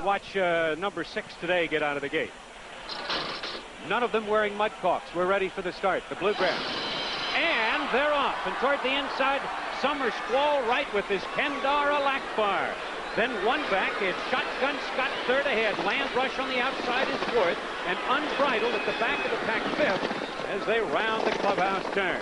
watch number 6 today get out of the gate. None of them wearing mud caulks. We're ready for the start. The bluegrass. And they're off. And toward the inside, Summer Squall right with his Kendara Lakbar. Then one back, it's Shotgun Scott third ahead. Land Rush on the outside is fourth. And Unbridled at the back of the pack fifth as they round the clubhouse turn.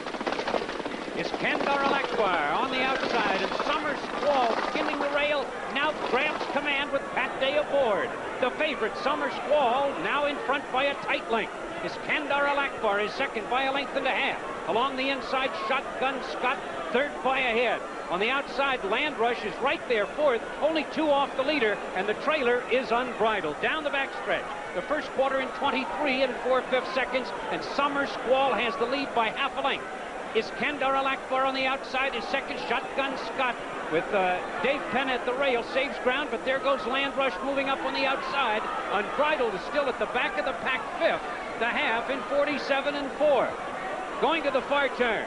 It's Kendara Lakbar on the outside, and Summer Squall skimming the rail, now grabs command with Pat Day aboard. The favorite, Summer Squall, now in front by a tight length. It's Kendara Lakbar is second by a length and a half. Along the inside, Shotgun Scott, third by a head. On the outside, Land Rush is right there, fourth, only 2 off the leader, and the trailer is Unbridled. Down the backstretch, the first quarter in 23 and 4/5 seconds, and Summer Squall has the lead by half a length. Is Kendara Lakbar on the outside, is second. Shotgun Scott with Dave Penn at the rail, saves ground, but there goes Land Rush moving up on the outside. Unbridled is still at the back of the pack fifth, the half in 47 and 4. Going to the far turn.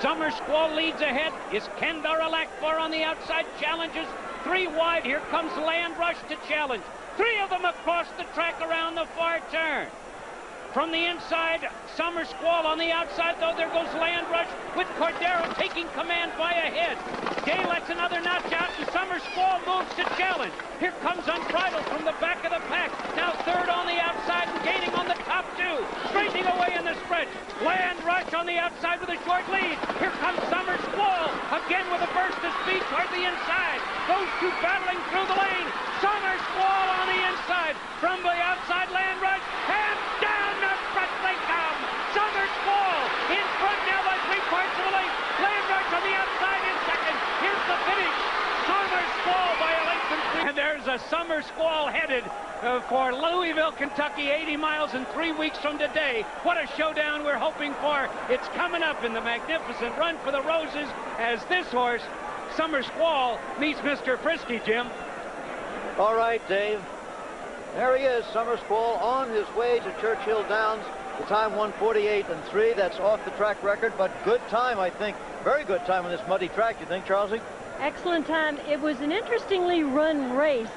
Summer Squall leads ahead. Is Kendara Lakbar on the outside, challenges 3 wide. Here comes Land Rush to challenge. 3 of them across the track around the far turn. From the inside, Summer Squall on the outside, though. There goes Land Rush with Cordero taking command by a head. Gay lets another notch out, and Summer Squall moves to challenge. Here comes Unbridled from the back of the pack. Now third on the outside and gaining on the top 2. Straightening away in the stretch. Land Rush on the outside with a short lead. Here comes Summer Squall again with a burst of speed toward the inside. Those 2 battling through the lane. Summer Squall on the inside. From the outside, Land Rush. And down the front they come. Summer Squall in front now by 3 parts of a length. Land Rush on the outside in second. Here's the finish. Summer Squall by a length and 3. And there's a Summer Squall headed for Louisville, Kentucky, 80 miles in 3 weeks from today. What a showdown we're hoping for. It's coming up in the magnificent Run for the Roses as this horse, Summer Squall, meets Mr. Frisky, Jim. All right, Dave. There he is, Summer Squall, on his way to Churchill Downs. The time 1:48 and 3. That's off the track record, but good time, I think. Very good time on this muddy track, you think, Charlesy? Excellent time. It was an interestingly run race.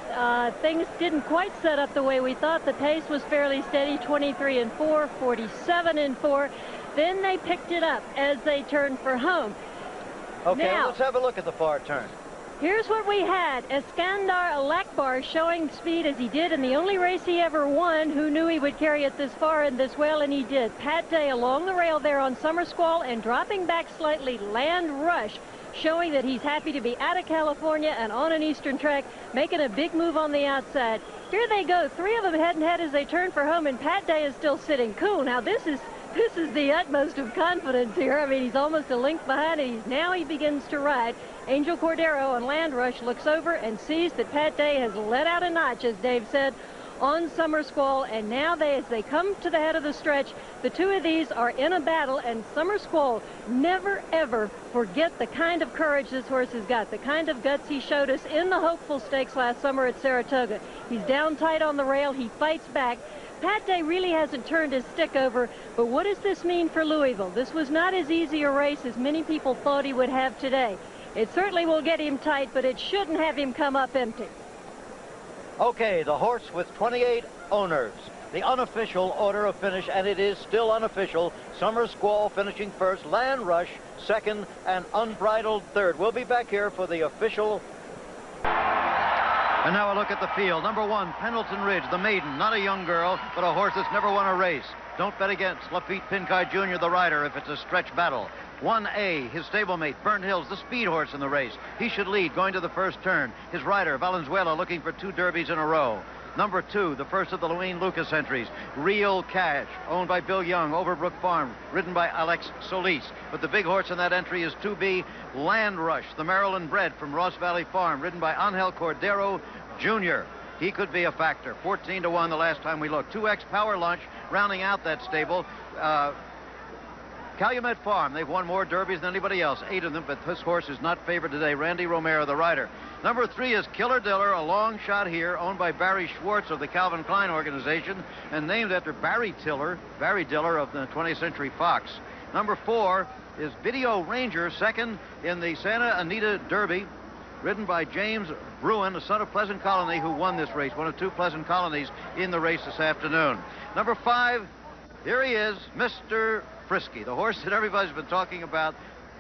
Things didn't quite set up the way we thought. The pace was fairly steady, 23 and 4, 47 and 4. Then they picked it up as they turned for home. Okay, now, let's have a look at the far turn. Here's what we had. Iskandar Lakbar showing speed as he did in the only race he ever won. Who knew he would carry it this far and this well, and he did. Pat Day along the rail there on Summer Squall, and dropping back slightly, Land Rush, showing that he's happy to be out of California and on an eastern track, making a big move on the outside. Here they go, 3 of them head and head as they turn for home, and Pat Day is still sitting cool. Now this is the utmost of confidence here. I mean, he's almost a length behind, and now he begins to ride. Angel Cordero on Land Rush looks over and sees that Pat Day has let out a notch, as Dave said, on Summer Squall, and now as they come to the head of the stretch, the 2 of these are in a battle, and Summer Squall, never ever forget the kind of courage this horse has got, the kind of guts he showed us in the Hopeful Stakes last summer at Saratoga. He's down tight on the rail, he fights back. Pat Day really hasn't turned his stick over, but what does this mean for Louisville? This was not as easy a race as many people thought he would have today. It certainly will get him tight, but it shouldn't have him come up empty. Okay, the horse with 28 owners. The unofficial order of finish, and it is still unofficial. Summer Squall finishing first, Land Rush second, and Unbridled third. We'll be back here for the official. And now a look at the field. Number 1, Pendleton Ridge, the maiden. Not a young girl, but a horse that's never won a race. Don't bet against Lafitte Pinkai Jr., the rider, if it's a stretch battle. 1A, his stablemate, Burnt Hills, the speed horse in the race. He should lead going to the first turn. His rider, Valenzuela, looking for 2 derbies in a row. Number 2, the first of the Louine Lucas entries, Real Cash, owned by Bill Young, Overbrook Farm, ridden by Alex Solis. But the big horse in that entry is 2B, Land Rush, the Maryland bred from Ross Valley Farm, ridden by Angel Cordero Jr. He could be a factor. 14 to 1 the last time we looked. 2X Power Lunch rounding out that stable. Calumet Farm, they've won more derbies than anybody else, 8 of them, but this horse is not favored today. Randy Romero, the rider. Number 3 is Killer Diller, a long shot here, owned by Barry Schwartz of the Calvin Klein organization, and named after Barry Diller of the 20th Century Fox. Number 4 is Video Ranger, second in the Santa Anita Derby. ridden by James Bruin, the son of Pleasant Colony, who won this race, one of two Pleasant Colonies in the race this afternoon. Number 5, here he is, Mr. Frisky, the horse that everybody's been talking about.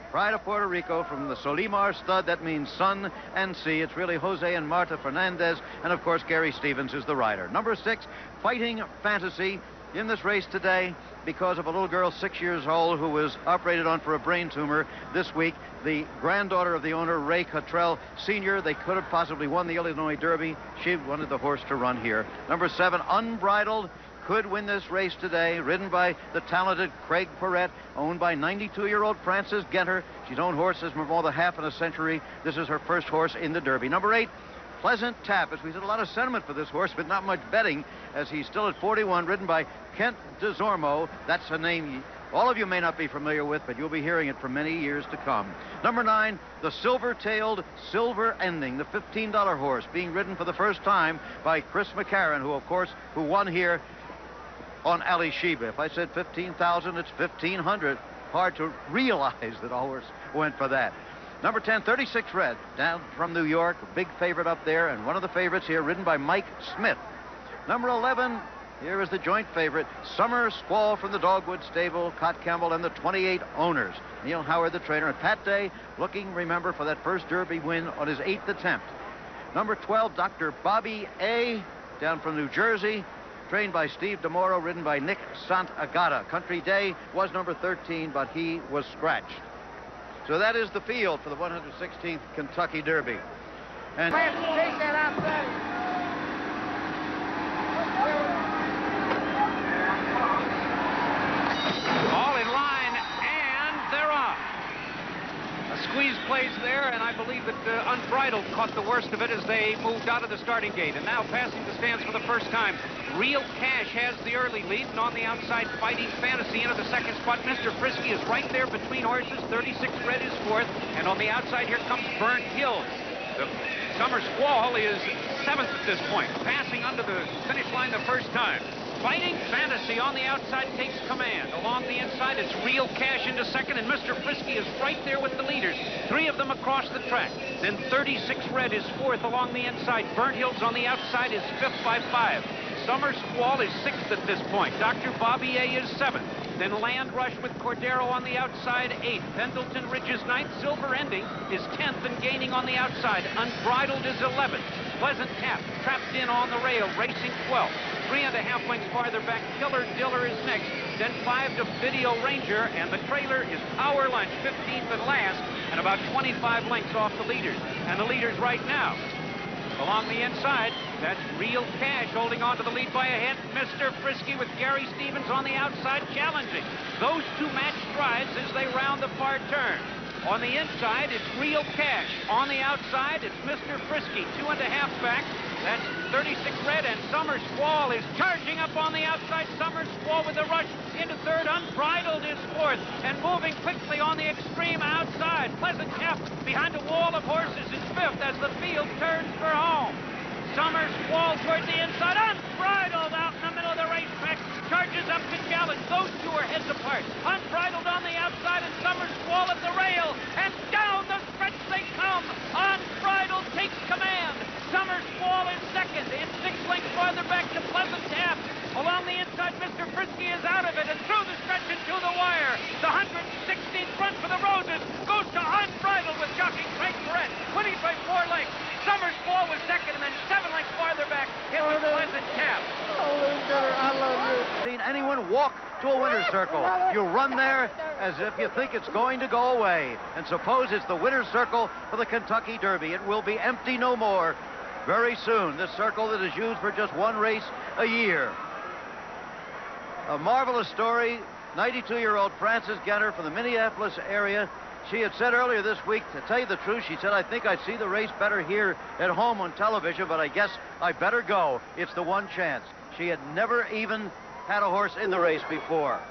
Pride of Puerto Rico from the Solimar stud. That means sun and sea. It's really Jose and Marta Fernandez. And, of course, Gary Stevens is the rider. Number 6, Fighting Fantasy, in this race today because of a little girl 6 years old who was operated on for a brain tumor this week. The granddaughter of the owner, Ray Cottrell Sr., they could have possibly won the Illinois Derby. She wanted the horse to run here. Number 7, Unbridled, could win this race today, ridden by the talented Craig Perrette, owned by 92-year-old Frances Genter. She's owned horses for more than half a century. This is her first horse in the Derby. Number 8, Pleasant Tap. As we said, a lot of sentiment for this horse, but not much betting, as he's still at 41, ridden by Kent DeZormo. That's a name all of you may not be familiar with, but you'll be hearing it for many years to come. Number 9, the Silver-Tailed Silver Ending, the $15 horse, being ridden for the first time by Chris McCarron, who won here on Ali Sheba. If I said 15,000, it's 1,500. Hard to realize that a horse went for that. Number 10, 36 Red, down from New York, a big favorite up there, and one of the favorites here, ridden by Mike Smith. Number 11, here is the joint favorite, Summer Squall from the Dogwood Stable, Cot Campbell and the 28 owners. Neil Howard, the trainer, and Pat Day looking, remember, for that first Derby win on his 8th attempt. Number 12, Dr. Bobby A., down from New Jersey, trained by Steve DeMoro, ridden by Nick Santagata. Country Day was number 13, but he was scratched. So that is the field for the 116th Kentucky Derby. And all in line, and they're off. A squeeze plays there, and I believe that Unbridled caught the worst of it as they moved out of the starting gate. And now passing the stands for the first time, Real Cash has the early lead, and on the outside, Fighting Fantasy into the second spot. Mr. Frisky is right there between horses. 36 Red is fourth, and on the outside, here comes Burnt Hills. The Summer Squall is 7th at this point, passing under the finish line the first time. Fighting Fantasy on the outside takes command. Along the inside, it's Real Cash into second, and Mr. Frisky is right there with the leaders. 3 of them across the track. Then 36 Red is fourth along the inside. Burnt Hills on the outside is fifth by 5. Summer Squall is 6th at this point. Dr. Bobby A. is 7th. Then Land Rush with Cordero on the outside, 8th. Pendleton Ridge is 9th. Silver Ending is 10th and gaining on the outside. Unbridled is 11th. Pleasant Tap trapped in on the rail, racing 12th. 3.5 lengths farther back, Killer Diller is next. Then 5 to Video Ranger, and the trailer is Power Lunch, 15th and last, and about 25 lengths off the leaders. And the leaders right now, along the inside, that's Real Cash holding on to the lead by a head. Mr. Frisky with Gary Stevens on the outside challenging. Those two match strides as they round the far turn. On the inside, it's Real Cash. On the outside, it's Mr. Frisky, 2.5 back. That's 36 Red, and Summer Squall is charging up on the outside. Summer Squall with a rush into third. Unbridled is fourth, and moving quickly on the extreme outside. Pleasant Tap behind a wall of horses is fifth as the field turns for home. Summer Squall toward the inside. Unbridled out in the middle of the racetrack. Charges up to challenge. Those two are heads apart. Unbridled on the outside, and Summer Squall at the rail. And down the stretch they come. Unbridled takes command. Summer Squall is second. It's 6 lengths farther back to Pleasant Tap. Along the inside, Mr. Frisky is out of it, and through the stretch and to the wire. The 116th run for the Roses goes to Unbridled with jockey Craig Perrette, winning by 4 lengths. Summer Squall was second, and then 7 lengths farther back, it was Pleasant Tap. I love you. Seen anyone walk to a winner's circle? You run there as if you think it's going to go away. And suppose it's the winner's circle for the Kentucky Derby. It will be empty no more very soon. This circle that is used for just one race a year. A marvelous story. 92-year-old Frances Genter from the Minneapolis area. She had said earlier this week, to tell you the truth, she said, I think I'd see the race better here at home on television, but I guess I better go. It's the one chance. She had never even had a horse in the race before.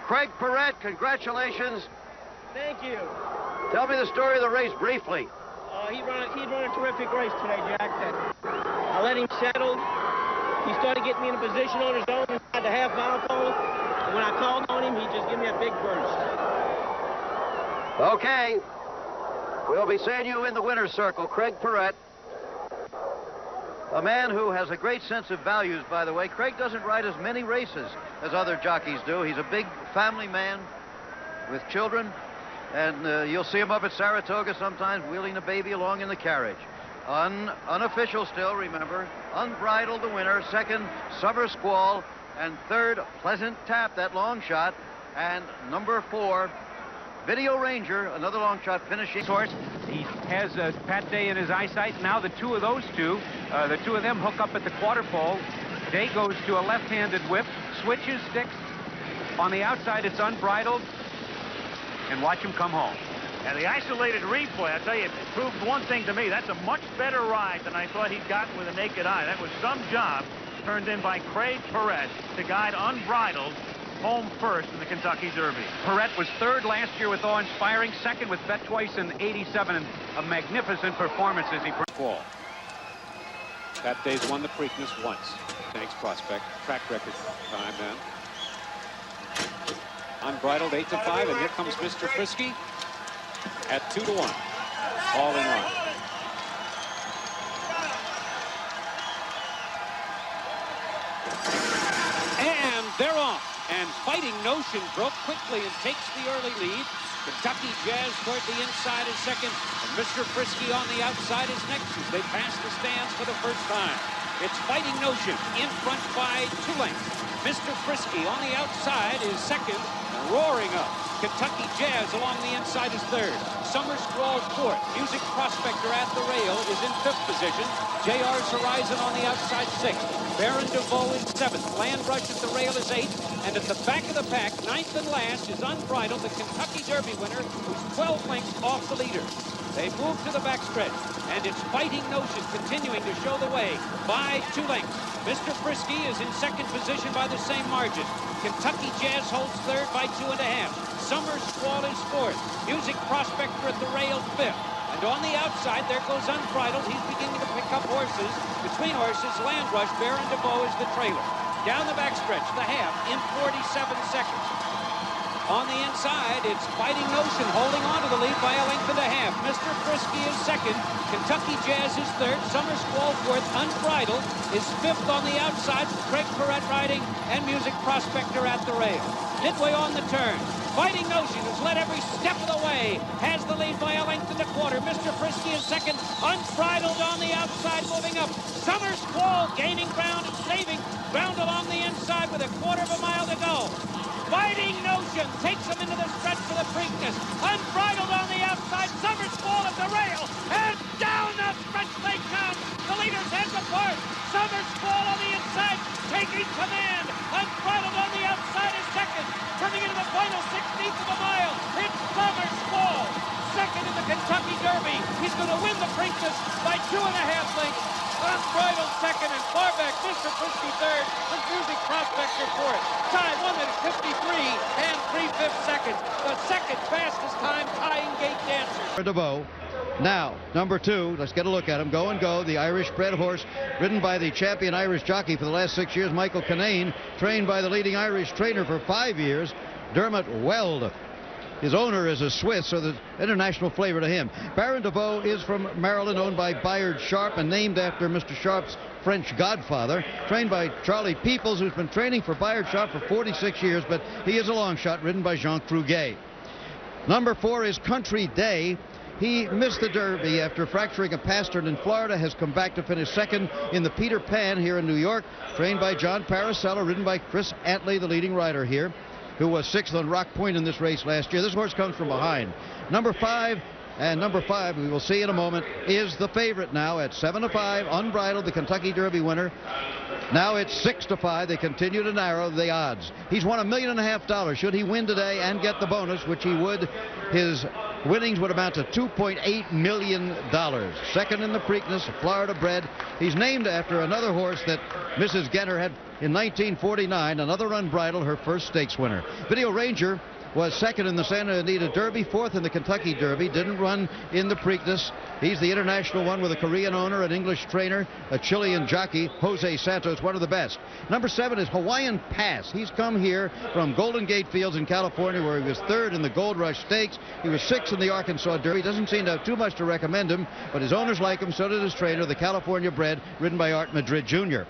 Craig Perrette, congratulations. Thank you. Tell me the story of the race briefly. He run a terrific race today, Jack. I let him settle. He started getting me in a position on his own inside the half-mile pole. And when I called on him, he just gave me a big burst. Okay. We'll be seeing you in the winner's circle. Craig Perrett, a man who has a great sense of values, by the way. Craig doesn't ride as many races as other jockeys do. He's a big family man with children, and you'll see him up at Saratoga sometimes wheeling a baby along in the carriage. Unofficial still, remember. Unbridled, the winner. Second, Summer Squall. And third, Pleasant Tap, that long shot. And number 4, Video Ranger, another long shot finishing. Horse. He has Pat Day in his eyesight. Now the two of them hook up at the quarter pole. Day goes to a left-handed whip, switches sticks. On the outside, it's Unbridled. And watch him come home. And the isolated replay, I tell you, it proved one thing to me. That's a much better ride than I thought he'd gotten with a naked eye. That was some job turned in by Craig Perrett to guide Unbridled home first in the Kentucky Derby. Perrett was third last year with awe-inspiring, second with Bet Twice in '87, and a magnificent performance as he fall. Pat Day's won the Preakness once. Thanks, Prospect. Track record time then. Unbridled 8-5, and here comes Mr. Frisky at 2-1. All in one. And they're off. And Fighting Notion broke quickly and takes the early lead. Kentucky Jazz toward the inside is second. And Mr. Frisky on the outside is next as they pass the stands for the first time. It's Fighting Notion in front by 2 lengths. Mr. Frisky on the outside is second. And roaring up. Kentucky Jazz along the inside is third. Summer Squall fourth. Music Prospector at the rail is in fifth position. JR's Horizon on the outside sixth. Baron DeVoe is seventh. Land Rush at the rail is eighth. And at the back of the pack, ninth and last, is Unbridled, the Kentucky Derby winner, who's 12 lengths off the leader. They move to the backstretch, and it's Fighting Notion continuing to show the way by 2 lengths. Mr. Frisky is in second position by the same margin. Kentucky Jazz holds third by 2.5. Summer Squall is fourth. Music Prospector at the rail fifth. And on the outside, there goes Unbridled. He's beginning to pick up horses. Between horses, Land Rush, Baron DeVoe is the trailer. Down the backstretch, the half, in 47 seconds. On the inside, it's Fighting Notion holding on to the lead by 1.5 lengths. Mr. Frisky is second. Kentucky Jazz is third. Summer Squall fourth. Unbridled is fifth on the outside. Craig Perrett riding, and Music Prospector at the rail. Midway on the turn. Fighting Notion has led every step of the way. Has the lead by 1.25 lengths. Mr. Frisky is second. Unbridled on the outside, moving up. Summer Squall gaining ground and saving ground along the inside with 1/4 mile to go. Fighting Notion takes him into the stretch for the Preakness. Unbridled on the outside. Summer Squall at the rail. And down the stretch they come. The leaders head apart. Summer Squall on the inside, taking command. Unbridled on the outside is second. Coming into the final 16th of a mile. It's Summer Squall. Second in the Kentucky Derby. He's going to win the Preakness by 2.5 lengths. Unbridled second, and far back Mr. Frisky third, and Music Prospector fourth. Time 1 minute 53 and 3/5 seconds. The second fastest time tying gate dancer. DeVoe. Now, number 2, let's get a look at him. Go and Go, the Irish-bred horse, ridden by the champion Irish jockey for the last 6 years, Michael Kinane, trained by the leading Irish trainer for 5 years, Dermot Weld. His owner is a Swiss, so there's international flavor to him. Baron DeVoe is from Maryland, owned by Bayard Sharp and named after Mr. Sharp's French godfather. Trained by Charlie Peoples, who's been training for Bayard Sharp for 46 years, but he is a long shot, ridden by Jean Cruguet. Number 4 is Country Day. He missed the Derby after fracturing a pastern in Florida, has come back to finish second in the Peter Pan here in New York, trained by John Paracella, ridden by Chris Antley, the leading rider here, who was 6th on Rock Point in this race last year. This horse comes from behind. Number 5, we will see in a moment, is the favorite now at 7-5, Unbridled, the Kentucky Derby winner. Now it's 6-5. They continue to narrow the odds. He's won $1.5 million. Should he win today and get the bonus, which he would, his winnings would amount to $2.8 million. Second in the Preakness, Florida bred. He's named after another horse that Mrs. Getter had in 1949, another Unbridled, her first stakes winner. Video Ranger was second in the Santa Anita Derby, fourth in the Kentucky Derby, didn't run in the Preakness. He's the international one with a Korean owner, an English trainer, a Chilean jockey, Jose Santos, one of the best. Number 7 is Hawaiian Pass. He's come here from Golden Gate Fields in California, where he was 3rd in the Gold Rush Stakes. He was 6th in the Arkansas Derby. Doesn't seem to have too much to recommend him, but his owners like him, so did his trainer, the California bred, ridden by Art Madrid Jr.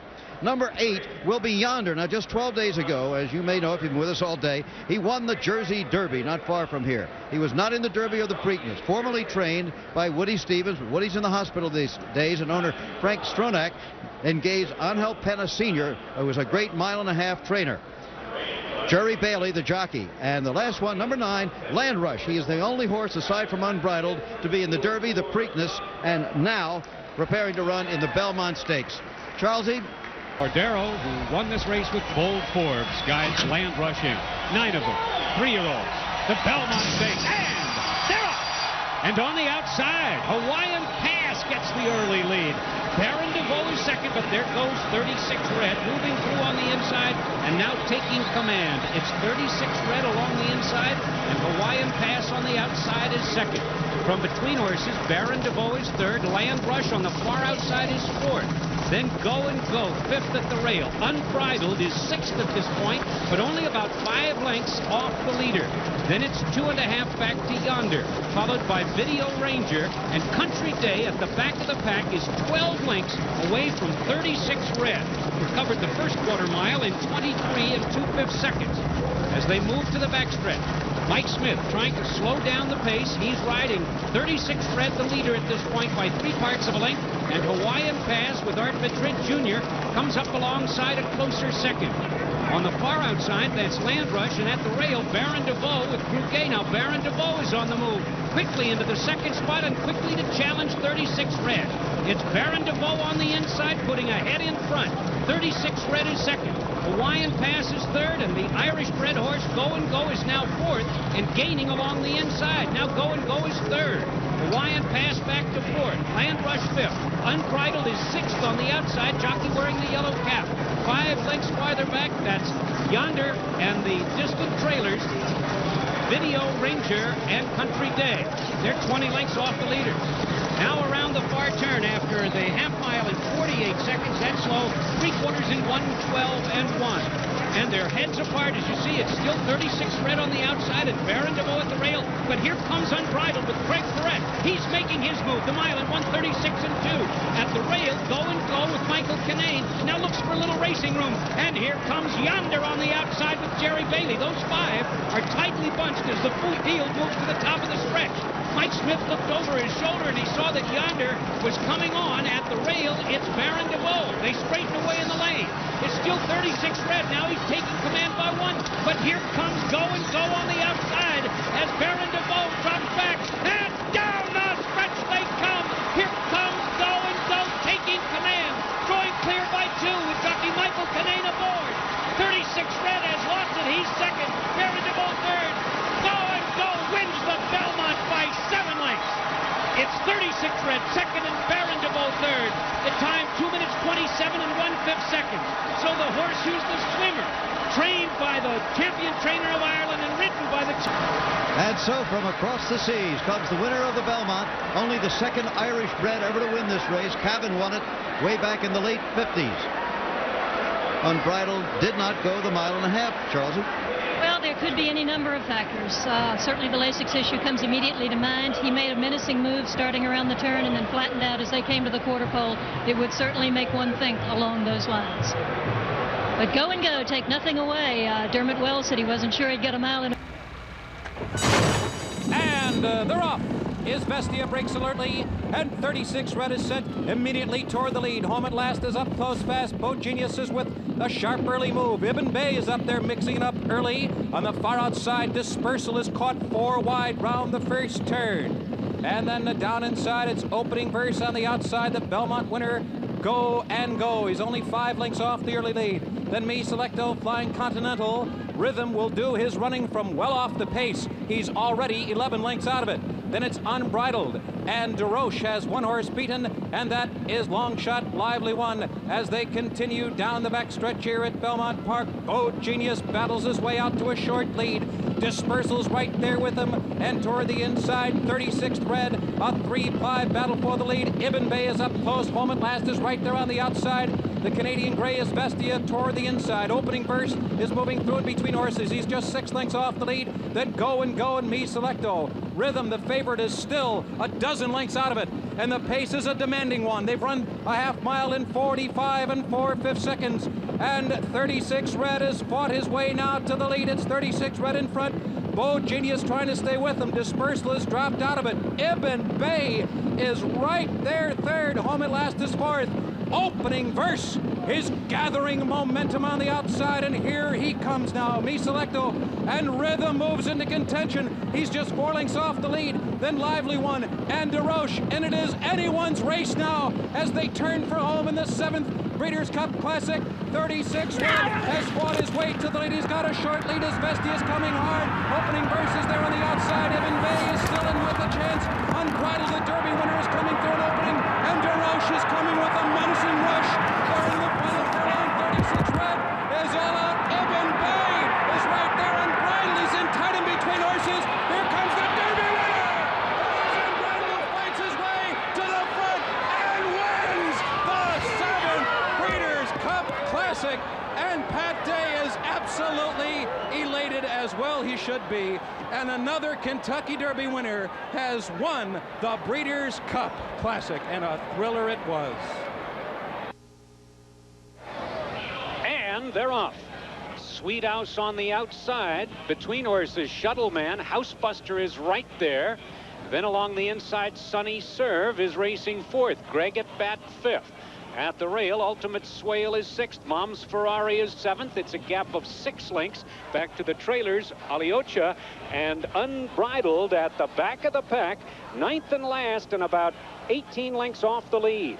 Number 8 will be Yonder. Now, just 12 days ago, as you may know if you've been with us all day, he won the Jersey Derby, not far from here. He was not in the Derby or the Preakness, formerly trained by Woody Stevens. Woody's in the hospital these days, and owner Frank Stronach engaged Angel Pena Sr., who was a great 1.5 mile trainer. Jerry Bailey, the jockey. And the last one, number 9, Land Rush. He is the only horse, aside from Unbridled, to be in the Derby, the Preakness, and now preparing to run in the Belmont Stakes. Charlesy? Cordero, who won this race with Bold Forbes, guides Land Rush in. 9 of them, 3-year-olds. The Belmont Stakes, and they're up! And on the outside, Hawaiian Pass gets the early lead. Baron DeVoe is second, but there goes 36 Red, moving through on the inside and now taking command. It's 36 Red along the inside, and Hawaiian Pass on the outside is second. From between horses, Baron DeVoe is third. Land Rush on the far outside is fourth. Then Go and Go, fifth at the rail. Unbridled is sixth at this point, but only about 5 lengths off the leader. Then it's 2.5 back to Yonder, followed by Video Ranger, and Country Day at the back of the pack is 12 lengths away from 36 Red, who covered the first quarter mile in 23 2/5 seconds. As they move to the backstretch, Mike Smith trying to slow down the pace. He's riding 36 Red, the leader at this point, by 3 parts of a length, and Hawaiian Pass with Art Madrid Jr. comes up alongside a closer second. On the far outside, that's Land Rush, and at the rail, Baron DeVoe with Crouquet. Now Baron DeVoe is on the move, quickly into the second spot and quickly to challenge 36 Red. It's Baron DeVoe on the inside, putting a head in front. 36 Red is second. Hawaiian Pass is third, and the Irish bred horse Go and Go is now fourth and gaining along the inside. Now Go and Go is third. Hawaiian Pass back to fourth. Land Rush fifth. Unbridled is sixth on the outside, jockey wearing the yellow cap. 5 lengths farther back, that's Yonder and the distant trailers, Video Ranger and Country Day. They're 20 lengths off the leaders. Now around the far turn after the half mile in 48 seconds. That's slow. 3/4 in 1:12 and 1. And they're heads apart. As you see, it's still 36 Red on the outside and Baron DeVoe at the rail. But here comes Unbridled with Craig Perret. He's making his move. The mile in 1:36 and 2. At the rail, Go and Go with Michael Kinane. Now looks for a little racing room. And here comes Yonder on the outside with Jerry Bailey. Those 5 are tightly bunched as the field moves to the top of the stretch. Mike Smith looked over his shoulder and he saw that Yonder was coming on. At the rail, it's Baron DeVoe. They straighten away in the lane. It's still 36 Red. Now he's taking command by 1. But here comes Go and Go on the outside as Baron DeVoe drops back. And down the stretch they come. Here comes Go and Go taking command. Drawing clear by 2 with jockey Michael Kinane aboard. 36 Red has lost it. He's second. Baron DeVoe third. Go and Go wins the Belmont by 7 lengths. It's 36 Red second and Baron DeVoe third. The time 2 minutes 27 and 1/5 seconds. So the horse who's the swimmer, trained by the champion trainer of Ireland and ridden by the... And so from across the seas comes the winner of the Belmont, only the second Irish bred ever to win this race. Cavan won it way back in the late 50s. Unbridled did not go the 1.5 miles, Charles. Well, there could be any number of factors. Certainly the Lasix issue comes immediately to mind. He made a menacing move starting around the turn and then flattened out as they came to the quarter pole. It would certainly make one think along those lines. But Go and Go take nothing away. Dermot Wells said he wasn't sure he'd get a mile in. And they're off. Izvestia breaks alertly, and 36 Red is sent immediately toward the lead. Home at Last is up close fast. Bo Genius is with a sharp early move. Ibn Bay is up there mixing it up early. On the far outside, Dispersal is caught 4 wide round the first turn. And then down inside, it's opening verse on the outside. The Belmont winner, Go and Go. He's only 5 lengths off the early lead. Then Me Selecto, Flying Continental. Rhythm will do his running from well off the pace. He's already 11 lengths out of it. Then it's Unbridled, and DeRoche has 1 horse beaten, and that is Long Shot Lively One. As they continue down the backstretch here at Belmont Park, Go Genius battles his way out to a short lead. Dispersal's right there with him, and toward the inside, 36th Red, a 3-5 battle for the lead. Ibn Bay is up close. Home at Last is right there on the outside. The Canadian Grey is Vestia toward the inside. Opening Verse is moving through in between horses. He's just 6 lengths off the lead. Then Go and Me Selecto. Rhythm, the favorite, is still a dozen lengths out of it. And the pace is a demanding one. They've run a half mile in 45 4/5 seconds. And 36 Red has fought his way now to the lead. It's 36 Red in front. Bo Genius trying to stay with him. Dispersal has dropped out of it. Ibn Bay is right there third. Home at Last is fourth. Opening Verse is gathering momentum on the outside, and here he comes now. Me Selecto, and Rhythm moves into contention. He's just 4 lengths off the lead. Then Lively One and DeRoche, and it is anyone's race now as they turn for home in the 7th Breeders' Cup Classic. 36 Red has fought his way to the lead. He's got a short lead as Vestia is coming hard. Opening Verse is there on the outside. Ibn Bay is still in with a chance. Unbridled, the Derby winner, is coming through an opening, and DeRoche is coming with a menacing rush. They're in the final furlong. 36 Red is all out. Ibn Bay is right there. Unbridled is in tight in between horses. Here comes the Derby winner. Unbridled fights his way to the front and wins the 7th Breeders' Cup Classic. And Pat Day is absolutely elated, as well he should be. And another Kentucky Derby winner has won the Breeders' Cup Classic, and a thriller it was. And they're off. Sweet House on the outside. Between horses, Shuttleman. Housebuster is right there. Then along the inside, Sunny Serve is racing 4th. Greg at Bat 5th. At the rail, Ultimate Swale is 6th. Mom's Ferrari is 7th. It's a gap of 6 lengths. Back to the trailers, Aliocha and Unbridled at the back of the pack. 9th and last, and about 18 lengths off the lead.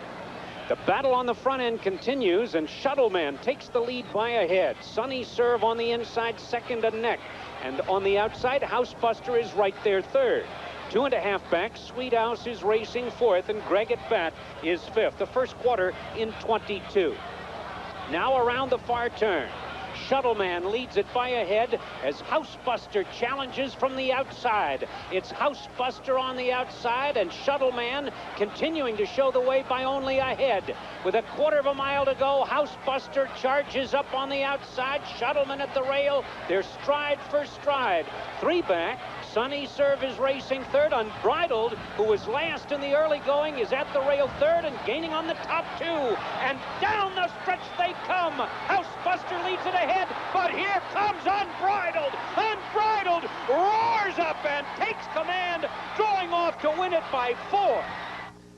The battle on the front end continues, and Shuttleman takes the lead by a head. Sunny Serve on the inside, 2nd and neck. And on the outside, Housebuster is right there 3rd. 2.5 back, Sweet House is racing 4th, and Greg at Bat is 5th. The first quarter in 22. Now around the far turn. Shuttleman leads it by a head as Housebuster challenges from the outside. It's Housebuster on the outside, and Shuttleman continuing to show the way by only a head. With a 1/4 mile to go, Housebuster charges up on the outside. Shuttleman at the rail. They're stride for stride. 3 back. Sunny Serve is racing 3rd. Unbridled, who was last in the early going, is at the rail 3rd and gaining on the top 2. And down the stretch they come. Housebuster leads it ahead, but here comes Unbridled. Unbridled roars up and takes command, drawing off to win it by 4.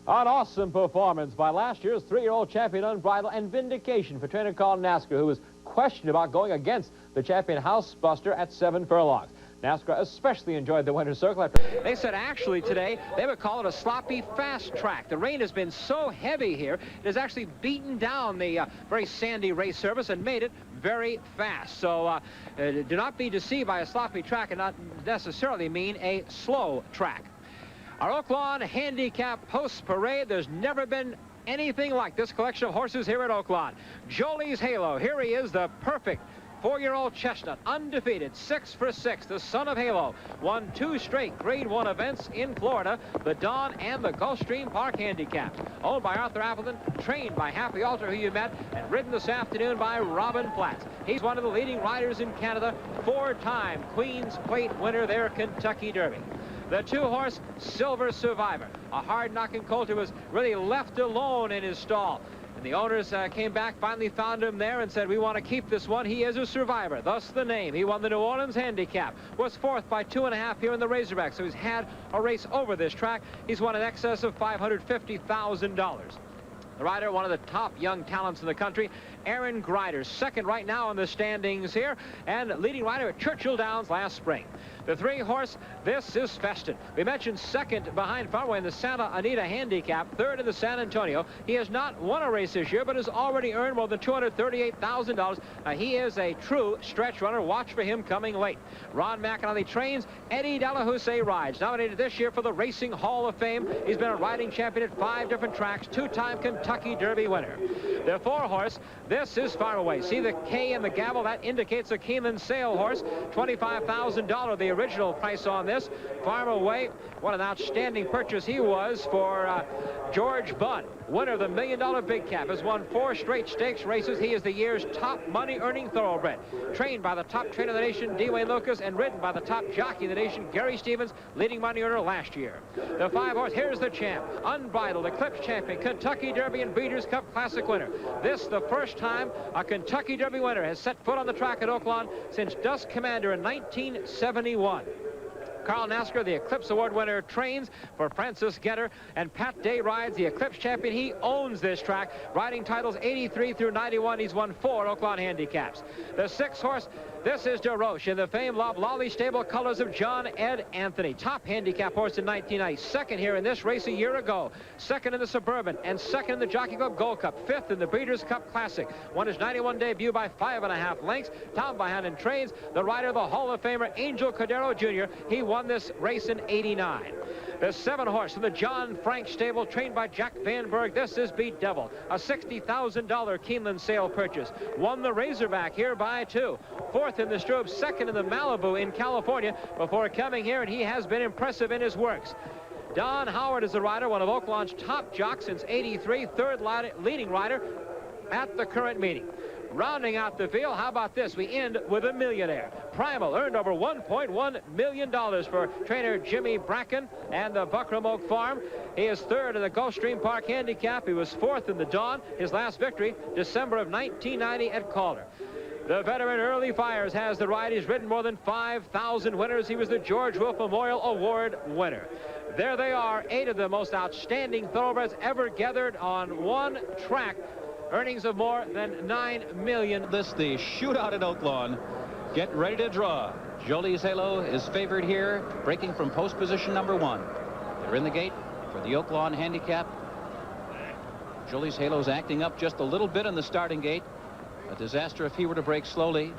An awesome performance by last year's 3-year-old champion Unbridled, and vindication for trainer Colin Nasker, who was questioned about going against the champion Housebuster at 7 furlongs. NASCAR especially enjoyed the winner's circle. They said actually today they would call it a sloppy fast track. The rain has been so heavy here, it has actually beaten down the very sandy race surface and made it very fast. So do not be deceived by a sloppy track and not necessarily mean a slow track. Our Oaklawn Handicap Post Parade, there's never been anything like this collection of horses here at Oaklawn. Jolie's Halo, here he is, the perfect 4-year-old chestnut, undefeated, 6 for 6, the son of Halo, won 2 straight Grade 1 events in Florida, the Dawn and the Gulfstream Park Handicap. Owned by Arthur Appleton, trained by Happy Alter, who you met, and ridden this afternoon by Robin Platt. He's one of the leading riders in Canada, 4-time Queen's Plate winner there, Kentucky Derby. The 2-horse Silver Survivor, a hard-knocking colt who was really left alone in his stall. And the owners came back, finally found him there and said, we want to keep this one. He is a survivor, thus the name. He won the New Orleans Handicap, was 4th by 2.5 here in the Razorback. So he's had a race over this track. He's won in excess of $550,000. The rider, one of the top young talents in the country, Aaron Grider, 2nd right now in the standings here, and leading rider at Churchill Downs last spring. The 3-horse, this is Festin. We mentioned 2nd behind Farway in the Santa Anita Handicap, 3rd in the San Antonio. He has not won a race this year, but has already earned more than $238,000. He is a true stretch runner. Watch for him coming late. Ron McAnally trains. Eddie Delahousse rides. Nominated this year for the Racing Hall of Fame. He's been a riding champion at 5 different tracks, 2-time Kentucky Derby winner. The 4-horse, this is Farm Away. See the K in the gavel? That indicates a Keeneland sale horse. $25,000, the original price on this. Farm Away, what an outstanding purchase he was for George Budd, winner of the $1 Million Big Cap, has won 4 straight stakes races. He is the year's top money-earning thoroughbred. Trained by the top trainer of the nation, D. Wayne Lucas, and ridden by the top jockey of the nation, Gary Stevens, leading money earner last year. The 5-horse, here's the champ, Unbridled, Eclipse champion, Kentucky Derby and Breeders' Cup Classic winner. This the first time a Kentucky Derby winner has set foot on the track at Oaklawn since Dusk Commander in 1971. Carl Nasker, the Eclipse Award winner, trains for Francis Getter, and Pat Day rides the Eclipse champion. He owns this track, riding titles 83 through 91. He's won 4 Oaklawn handicaps. The 6-horse, this is DeRoche in the famed Lolly stable colors of John Ed Anthony. Top handicap horse in 1990. Second here in this race a year ago. Second in the Suburban and second in the Jockey Club Gold Cup. Fifth in the Breeders' Cup Classic. Won his 91 debut by 5.5 lengths. Down behind and trains the rider, the Hall of Famer Angel Cordero Jr. He won this race in 89. The 7-horse from the John Frank stable, trained by Jack Van Berg. This is Beat Devil, a $60,000 Keeneland sale purchase. Won the Razorback here by 2. Fourth in the Strobe, second in the Malibu in California before coming here, and he has been impressive in his works. Don Howard is the rider, one of Oaklawn's top jocks since 83, third leading rider at the current meeting. Rounding out the field, how about this? We end with a millionaire. Primal earned over $1.1 million for trainer Jimmy Bracken and the Buckram Oak Farm. He is third in the Gulfstream Park Handicap. He was fourth in the Dawn. His last victory, December of 1990 at Calder. The veteran Early Fires has the ride. He's ridden more than 5,000 winners. He was the George Wolfe Memorial Award winner. There they are, 8 of the most outstanding thoroughbreds ever gathered on one track. Earnings of more than $9 million. This the shootout at Oaklawn. Get ready to draw. Jolie's Halo is favored here, breaking from post position number 1. They're in the gate for the Oaklawn Handicap. Jolie's Halo is acting up just a little bit in the starting gate. A disaster if he were to break slowly.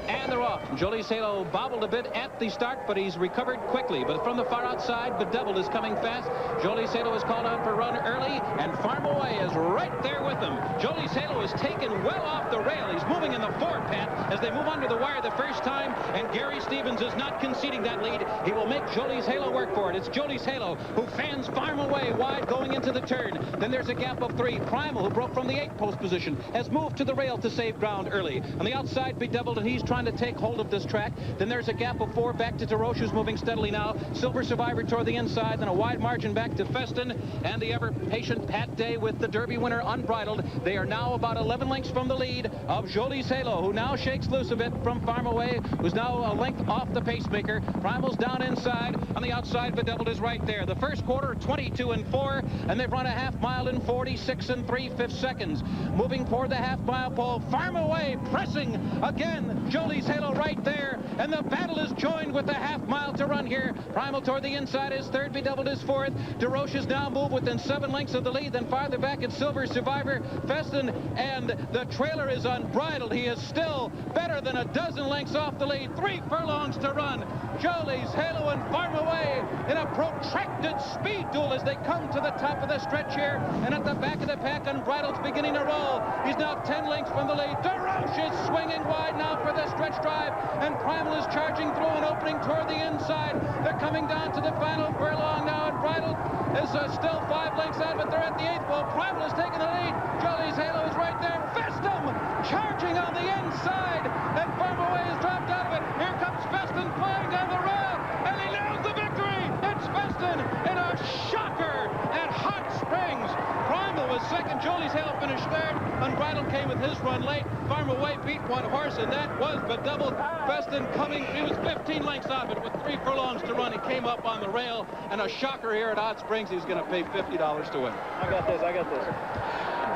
And they're off. Jolie's Halo bobbled a bit at the start, but he's recovered quickly. But from the far outside, Bedeviled is coming fast. Jolie's Halo is called out for a run early, and Farm Away is right there with him. Jolie's Halo is taken well off the rail. He's moving in the forward path as they move under the wire the first time, and Gary Stevens is not conceding that lead. He will make Jolie's Halo work for it. It's Jolie's Halo who fans Farm Away wide going into the turn. Then there's a gap of 3. Primal, who broke from the 8th post position, has moved to the rail to save ground early. On the outside, Bedeviled, and he's trying to take hold of this track. Then there's a gap of 4 back to DeRoche, who's moving steadily now. Silver Survivor toward the inside, then a wide margin back to Feston, and the ever-patient Pat Day with the Derby winner Unbridled. They are now about 11 lengths from the lead of Jolie's Halo, who now shakes loose a bit from Farm Away, who's now a length off the pacemaker. Primal's down inside. On the outside, Bedeviled is right there. The first quarter, 22-4, and they've run a half mile in 46 3/5 seconds. Moving toward the half-mile pole, Farm Away pressing again. Jolie's Halo right there, and the battle is joined with the half mile to run here. Primal toward the inside is third, Bedeviled is fourth. DeRoche is now moved within 7 lengths of the lead. Then farther back it's Silver Survivor, Feston, and the trailer is Unbridled. He is still better than a dozen lengths off the lead. 3 furlongs to run. Jolie's Halo and Farm Away in a protracted speed duel as they come to the top of the stretch here. And at the back of the pack, Unbridled's beginning to roll. He's now 10 lengths from the lead. DeRoche is swinging wide now for the stretch drive, and Primal is charging through an opening toward the inside. They're coming down to the final furlong now. Unbridled is still 5 lengths out, but they're at the 8th pole. Primal is taking the lead. Jolie's Halo is right there. Feston charging on the inside, and Farm Away has dropped out of it. Here comes Feston flying down the rail, and he nails the victory. It's Feston in a shocker at Hot Springs. Primal was second. Jolie's Halo finished third. Unbridled came with his run late. Farm Away beat 1 horse, and that was Bedeviled. Feston coming, he was 15 lengths out of it with 3 furlongs to run. He came up on the rail, and a shocker here at Hot Springs. He's going to pay $50 to win. I got this.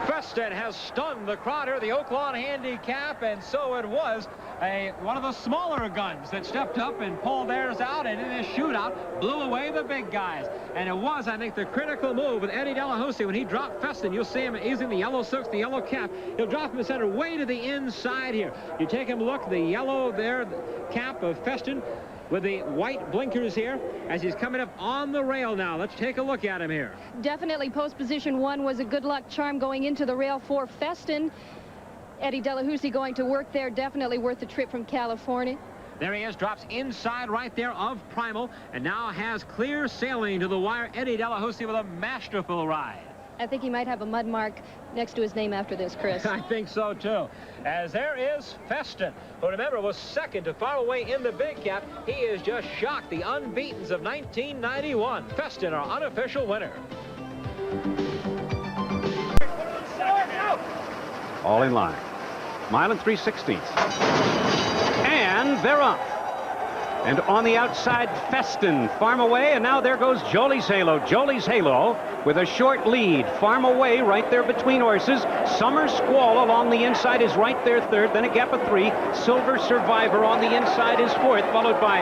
Feston has stunned the crowd here, the Oaklawn Handicap, and so it was one of the smaller guns that stepped up and pulled theirs out, and in this shootout blew away the big guys. And it was, I think, the critical move with Eddie Delahousie when he dropped Feston. You'll see him using the yellow silks, the yellow cap. He'll drop him in center way to the inside here. You take him a look, the yellow there, the cap of Feston. with the white blinkers here as he's coming up on the rail now. Let's take a look at him here. Definitely post position 1 was a good luck charm going into the rail for Feston. Eddie Delahousie going to work there, definitely worth the trip from California. There he is, drops inside right there of Primal, and now has clear sailing to the wire. Eddie Delahousie with a masterful ride. I think he might have a mud mark next to his name after this, Chris. I think so, too. As there is Feston, who, remember, was second to Far Away in the big cap. He has just shocked the unbeatens of 1991. Feston, our unofficial winner. All in line. Mile and 3/16. And they're off. And on the outside, Feston, Farm Away, and now there goes Jolie's Halo. Jolie's Halo with a short lead. Farm Away right there between horses. Summer Squall along the inside is right there third, then a gap of 3. Silver Survivor on the inside is fourth, followed by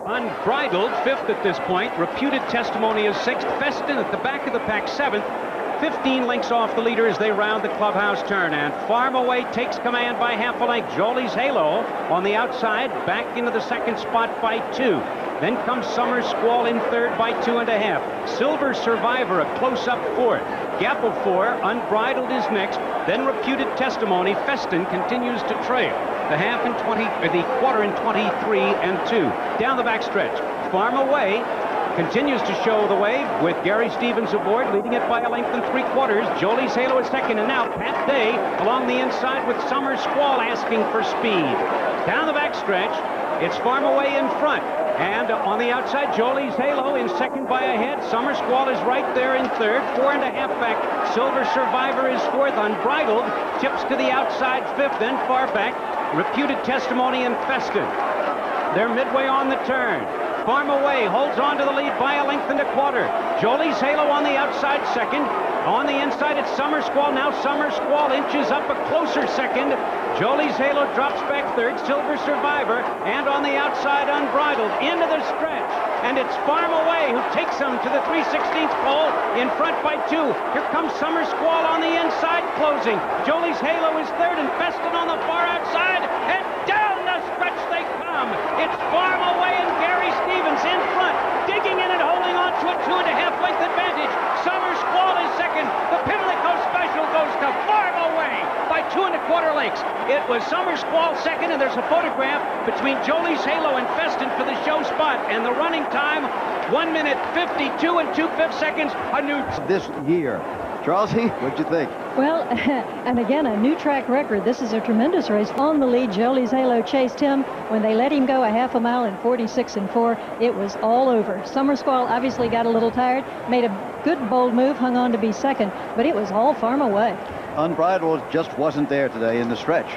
Unbridled, fifth at this point. Reputed Testimony is sixth. Feston at the back of the pack, seventh. 15 lengths off the leader as they round the clubhouse turn, and Farm Away takes command by half a length. Jolie's Halo on the outside, back into the second spot by 2. Then comes Summer Squall in third by 2.5. Silver Survivor a close-up fourth. Gap of 4, Unbridled is next. Then Reputed Testimony. Feston continues to trail. The half and 20, or the quarter in 23 and 2. Down the backstretch, Farm Away continues to show the way with Gary Stevens aboard, leading it by a length and 3/4. Jolie's Halo is second, and now Pat Day along the inside with Summer Squall asking for speed. Down the backstretch, it's Farm Away in front, and on the outside, Jolie's Halo in second by a head. Summer Squall is right there in third, 4.5 back. Silver Survivor is fourth. Unbridled tips to the outside, fifth, then far back. Reputed Testimony and Feston. They're midway on the turn. Farm Away holds on to the lead by a length and a quarter. Jolie's Halo on the outside second. On the inside, it's Summer Squall. Now Summer Squall inches up a closer second. Jolie's Halo drops back third. Silver Survivor. And on the outside, Unbridled into the stretch. And it's Farm Away who takes them to the 3/16th pole in front by 2. Here comes Summer Squall on the inside, closing. Jolie's Halo is third, and Feston on the far outside. And down the stretch they come. It's Farm Away and Gary Stevens in front, digging in and holding on to a 2.5 length advantage. Summer Squall is second. The Pimlico Special goes to Farm Away by 2.25 lengths. It was Summer Squall second, and there's a photograph between Jolie's Halo and Feston for the show spot. And the running time, 1 minute 52 and 2/5 seconds. A new this year. Charlesy, what'd you think? Well, and again, a new track record. This is a tremendous race. On the lead, Jolie's Halo chased him. When they let him go a half a mile in 46 and 4, it was all over. Summer Squall obviously got a little tired, made a good, bold move, hung on to be second, but it was all Farm Away. Unbridled just wasn't there today in the stretch.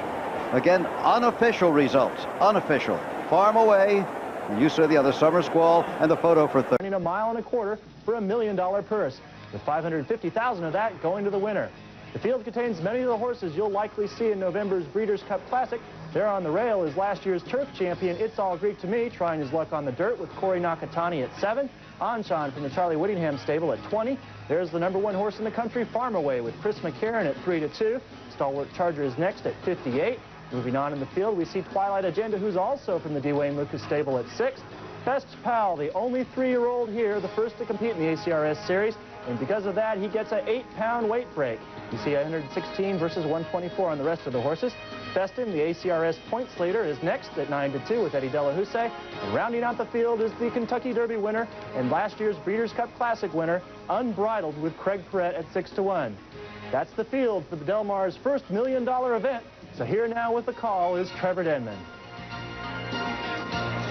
Again, unofficial results. Unofficial. Farm Away. You saw the other, Summer Squall, and the photo for third. A mile and a quarter for $1 million purse, with $550,000 of that going to the winner. The field contains many of the horses you'll likely see in November's Breeders' Cup Classic. There on the rail is last year's turf champion, It's All Greek to Me, trying his luck on the dirt with Corey Nakatani at 7. Anshan from the Charlie Whittingham stable at 20. There's the #1 horse in the country, Farm Away, with Chris McCarron at 3-2. Stalwart Charger is next at 58. Moving on in the field, we see Twilight Agenda, who's also from the D. Wayne Lucas stable at 6. Best Pal, the only 3-year-old here, the first to compete in the ACRS series, and because of that, he gets an 8-pound weight break. You see 116 versus 124 on the rest of the horses. Feston, the ACRS points leader, is next at 9-2 with Eddie Delahousie. And rounding out the field is the Kentucky Derby winner and last year's Breeders' Cup Classic winner, Unbridled, with Craig Perrette at 6-1. That's the field for the Del Mar's first $1 million event. So here now with the call is Trevor Denman.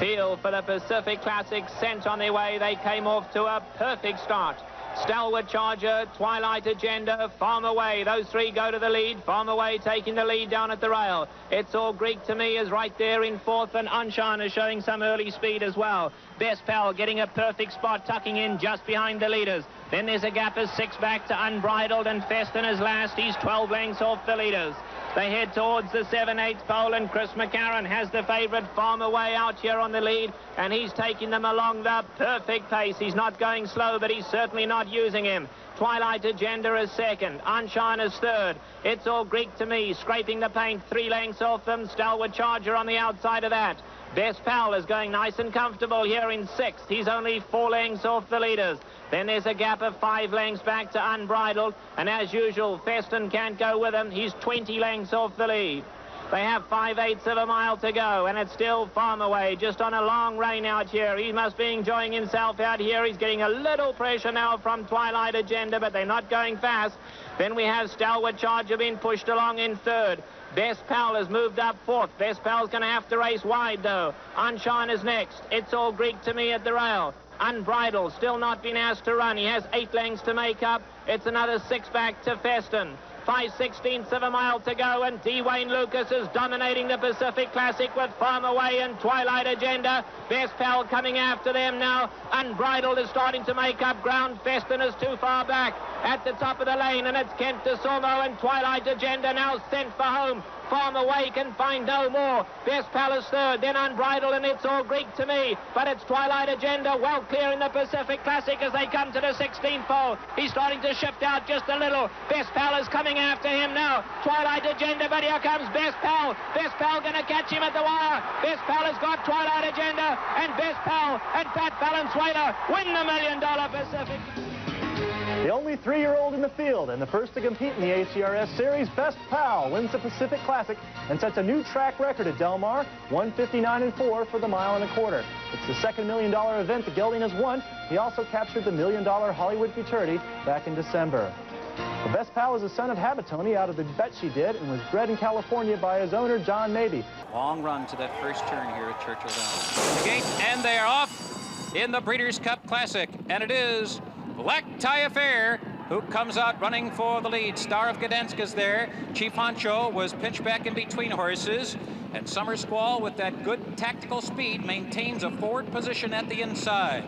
Field for the Pacific Classic sent on their way. They came off to a perfect start. Stalwart Charger, Twilight Agenda, Farm Away. Those three go to the lead. Farm Away taking the lead down at the rail. It's All Greek to Me is right there in fourth, and Anshan is showing some early speed as well. Best Pal getting a perfect spot, tucking in just behind the leaders. Then there's a gap of 6 back to Unbridled, and Feston is last. He's 12 lengths off the leaders. They head towards the 7/8 pole, and Chris McCarron has the favourite Farm Away out here on the lead, and he's taking them along the perfect pace. He's not going slow, but he's certainly not using him. Twilight Agenda is second. Anshan is third. It's All Greek to Me, scraping the paint 3 lengths off them. Stalwart Charger on the outside of that. Best Pal is going nice and comfortable here in 6th. He's only 4 lengths off the leaders. Then there's a gap of 5 lengths back to Unbridled. And as usual, Feston can't go with him. He's 20 lengths off the lead. They have 5/8 of a mile to go, and it's still Farm Away, just on a long rain out here. He must be enjoying himself out here. He's getting a little pressure now from Twilight Agenda, but they're not going fast. Then we have Stalwart Charger being pushed along in 3rd. Best Pal has moved up 4th. Best Pal's going to have to race wide, though. Unshine is next. It's All Greek to Me at the rail. Unbridled, still not been asked to run. He has 8 lengths to make up. It's another 6 back to Feston. 5/16 of a mile to go, and D. Wayne Lucas is dominating the Pacific Classic with Farm Away and Twilight Agenda. Best Pal coming after them now. Unbridled is starting to make up ground. Feston is too far back at the top of the lane, and it's Kent de Sormo and Twilight Agenda now sent for home. Farm Away can find no more. Best Pal is 3rd, then Unbridled, and it's All Greek to Me. But it's Twilight Agenda well clear in the Pacific Classic as they come to the 16th pole. He's starting to shift out just a little. Best Pal is coming after him now. Twilight Agenda, but here comes Best Pal. Best Pal going to catch him at the wire. Best Pal has got Twilight Agenda, and Best Pal and Pat Valenzuela win the $1 million Pacific. The only 3-year-old in the field and the first to compete in the ACRS Series, Best Pal wins the Pacific Classic and sets a new track record at Del Mar, 1:59.4 for the 1.25 miles. It's the second $1 million event the gelding has won. He also captured the $1 million Hollywood Futurity back in December. The Best Pal is a son of Habitoni out of the Bet She Did and was bred in California by his owner, John Mabey. Long run to that first turn here at Churchill Downs. The gate, and they are off in the Breeders' Cup Classic, and it is Black Tie Affair who comes out running for the lead. Star of Gdansk is there. Chief Honcho was pinched back in between horses, and Summer Squall, with that good tactical speed, maintains a forward position at the inside.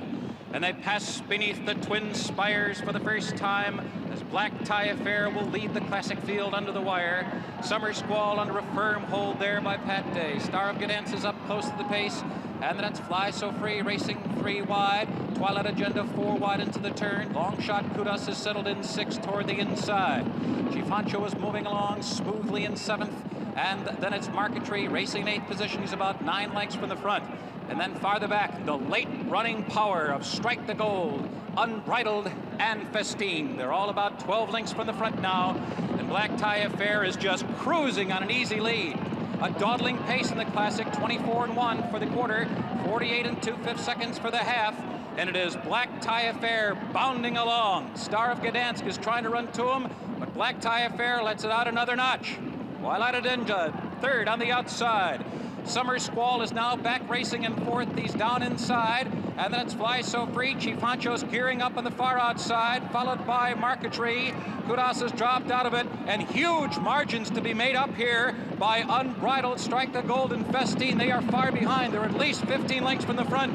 And they pass beneath the twin spires for the first time as Black Tie Affair will lead the classic field under the wire. Summer Squall under a firm hold there by Pat Day. Star of Gdansk is up close to the pace. And then it's Fly So Free racing 3 wide. Twilight Agenda 4 wide into the turn. Long Shot Kudos is settled in 6th toward the inside. Chief Honcho is moving along smoothly in 7th. And then it's Marquetry racing in 8th position. He's about 9 lengths from the front. And then farther back, the late running power of Strike the Gold, Unbridled, and Festine. They're all about 12 lengths from the front now. And Black Tie Affair is just cruising on an easy lead. A dawdling pace in the Classic, 24-1 for the quarter, 48 2/5 seconds for the half, and it is Black Tie Affair bounding along. Star of Gdansk is trying to run to him, but Black Tie Affair lets it out another notch. Twilight Agenda, 3rd on the outside. Summer Squall is now back racing in 4th. He's down inside. And then it's Fly So Free. Chief Honcho's gearing up on the far outside, followed by Marquetry. Kudos has dropped out of it, and huge margins to be made up here by Unbridled, Strike the Gold, and Festine. They are far behind. They're at least 15 lengths from the front.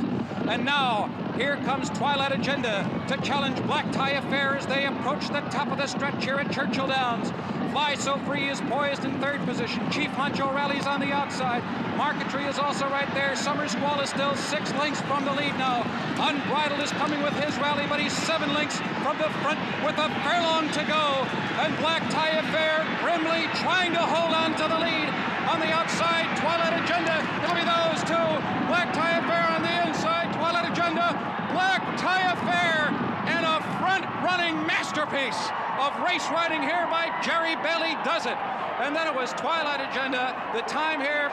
And now, here comes Twilight Agenda to challenge Black Tie Affair as they approach the top of the stretch here at Churchill Downs. Fly So Free is poised in 3rd position. Chief Honcho rallies on the outside. Marquetry is also right there. Summer Squall is still 6 lengths from the lead now. Unbridled is coming with his rally, but he's 7 lengths from the front with a furlong to go. And Black Tie Affair grimly trying to hold on to the lead. On the outside, Twilight Agenda. It'll be those two. Black Tie Affair on the inside. Twilight Agenda. Black Tie Affair. And a front-running masterpiece of race riding here by Jerry Bailey does it. And then it was Twilight Agenda. The time here